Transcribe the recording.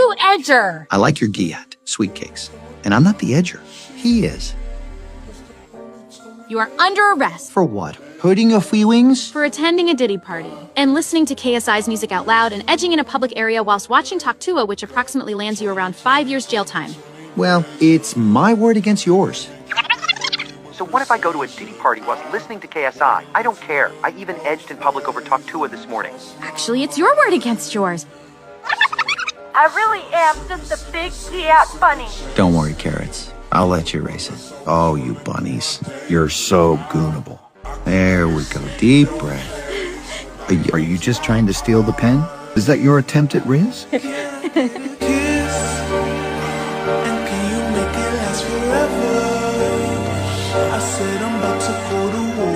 You edger! I like your Giat, sweet cakes. And I'm not the edger. He is. You are under arrest For what? Hurting your free wings? for attending a Diddy party and listening to KSI's music out loud and edging in a public area whilst watching Talk Tua, which approximately lands you around 5 years jail time. Well, it's my word against yours. So what if I go to a Diddy party while listening to KSI? I don't care. I even edged in public over Talk Tua this morning. Actually, it's your word against yours. I really am just a big Giat bunny. Don't worry, Carrots. I'll let you race it. Oh, you bunnies. You're so goonable. There we go. Deep breath. Are you just trying to steal the pen? Is that your attempt at Riz? I said I'm about to go to war.